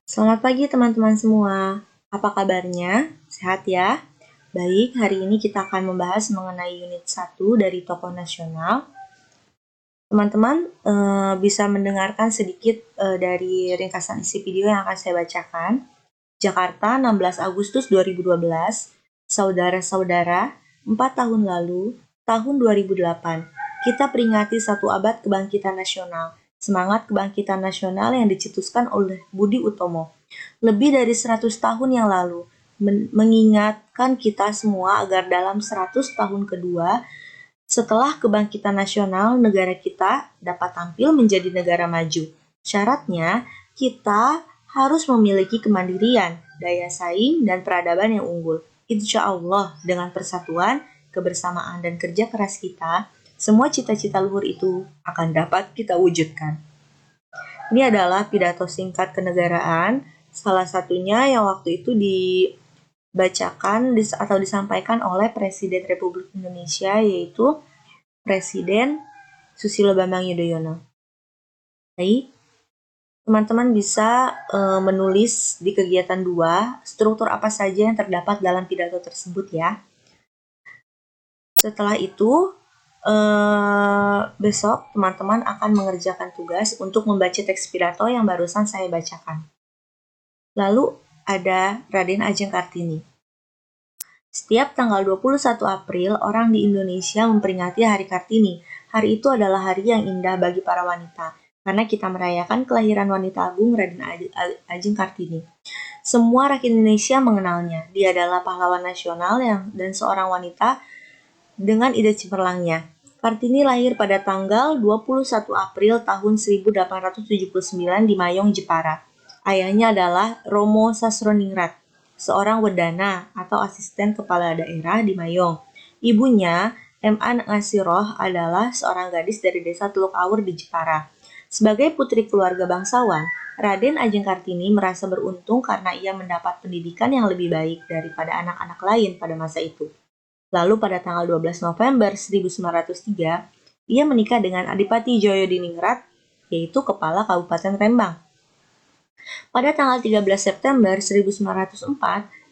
Selamat pagi teman-teman semua. Apa kabarnya? Sehat ya? Baik, hari ini kita akan membahas mengenai unit 1 dari tokoh nasional. Teman-teman bisa mendengarkan sedikit dari ringkasan isi video yang akan saya bacakan. Jakarta, 16 Agustus 2012. Saudara-saudara, 4 tahun lalu, tahun 2008, kita peringati 1 abad kebangkitan nasional. Semangat kebangkitan nasional yang dicetuskan oleh Budi Utomo lebih dari 100 tahun yang lalu, mengingatkan kita semua agar dalam 100 tahun kedua setelah kebangkitan nasional, negara kita dapat tampil menjadi negara maju. Syaratnya, kita harus memiliki kemandirian, daya saing, dan peradaban yang unggul. Insya Allah, dengan persatuan, kebersamaan, dan kerja keras kita, semua cita-cita luhur itu akan dapat kita wujudkan. Ini adalah pidato singkat kenegaraan, salah satunya yang waktu itu dibacakan atau disampaikan oleh Presiden Republik Indonesia, yaitu Presiden Susilo Bambang Yudhoyono. Baik, teman-teman bisa menulis di kegiatan 2 struktur apa saja yang terdapat dalam pidato tersebut ya. Setelah itu, besok teman-teman akan mengerjakan tugas untuk membaca teks pidato yang barusan saya bacakan. Lalu ada Raden Ajeng Kartini. Setiap tanggal 21 April, orang di Indonesia memperingati Hari Kartini. Hari itu adalah hari yang indah bagi para wanita, karena kita merayakan kelahiran wanita agung Raden Ajeng Kartini. Semua rakyat Indonesia mengenalnya. Dia adalah pahlawan nasional dan seorang wanita dengan ide cemerlangnya. Kartini lahir pada tanggal 21 April tahun 1879 di Mayong, Jepara. Ayahnya adalah Romo Sasroningrat, seorang wedana atau asisten kepala daerah di Mayong. Ibunya, M.A. Ngasiroh, adalah seorang gadis dari desa Teluk Awur di Jepara. Sebagai putri keluarga bangsawan, Raden Ajeng Kartini merasa beruntung karena ia mendapat pendidikan yang lebih baik daripada anak-anak lain pada masa itu. Lalu pada tanggal 12 November 1903, ia menikah dengan Adipati Djayadiningrat, yaitu kepala Kabupaten Rembang. Pada tanggal 13 September 1904,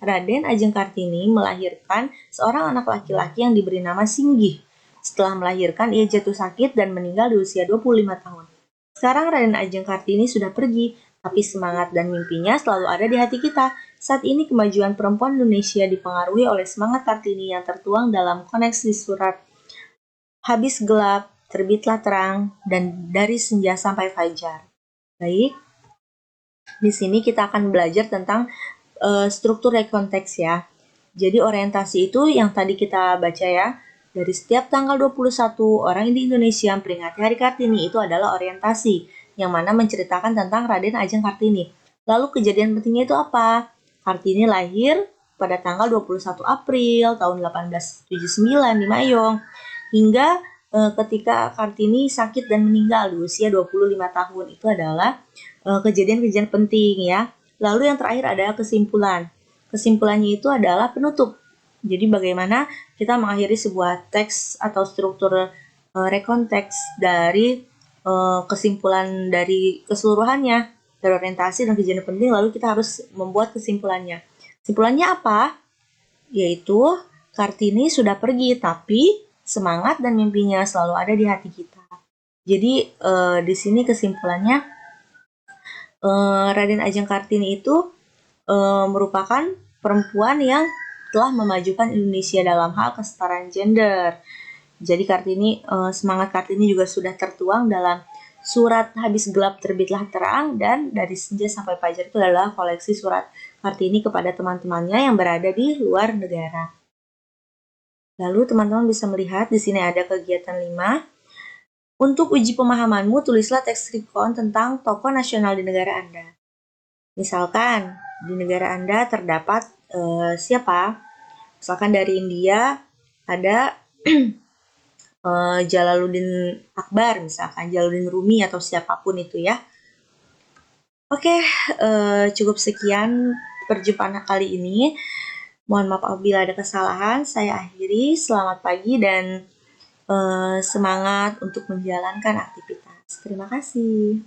Raden Ajeng Kartini melahirkan seorang anak laki-laki yang diberi nama Singgih. Setelah melahirkan, ia jatuh sakit dan meninggal di usia 25 tahun. Sekarang Raden Ajeng Kartini sudah pergi, tapi semangat dan mimpinya selalu ada di hati kita. Saat ini kemajuan perempuan Indonesia dipengaruhi oleh semangat Kartini yang tertuang dalam koneksi surat Habis gelap, terbitlah terang, dan dari senja sampai fajar. Baik, di sini kita akan belajar tentang struktur rekonteks ya. Jadi orientasi itu yang tadi kita baca ya. Dari setiap tanggal 21 orang di Indonesia memperingati Hari Kartini itu adalah orientasi yang mana menceritakan tentang Raden Ajeng Kartini. Lalu kejadian pentingnya itu apa? Kartini lahir pada tanggal 21 April tahun 1879 di Mayong. Hingga ketika Kartini sakit dan meninggal di usia 25 tahun. Itu adalah kejadian-kejadian penting ya. Lalu yang terakhir adalah kesimpulan. Kesimpulannya itu adalah penutup. Jadi bagaimana kita mengakhiri sebuah teks atau struktur rekonteks dari kesimpulan dari keseluruhannya, dari orientasi dan kejadian penting, lalu kita harus membuat kesimpulannya. Kesimpulannya apa? Yaitu Kartini sudah pergi, tapi semangat dan mimpinya selalu ada di hati kita. Jadi di sini kesimpulannya Raden Ajeng Kartini itu merupakan perempuan yang telah memajukan Indonesia dalam hal kesetaraan gender. Jadi Kartini, semangat Kartini juga sudah tertuang dalam surat Habis gelap terbitlah terang, dan dari senja sampai fajar itu adalah koleksi surat Kartini kepada teman-temannya yang berada di luar negara. Lalu teman-teman bisa melihat di sini ada kegiatan 5. Untuk uji pemahamanmu, tulislah teks recon tentang tokoh nasional di negara Anda. Misalkan di negara Anda terdapat siapa? Misalkan dari India ada Jalaluddin Akbar, misalkan Jalaluddin Rumi atau siapapun itu ya. Oke, cukup sekian perjumpaan kali ini. Mohon maaf apabila ada kesalahan. Saya akhiri. Selamat pagi dan semangat untuk menjalankan aktivitas. Terima kasih.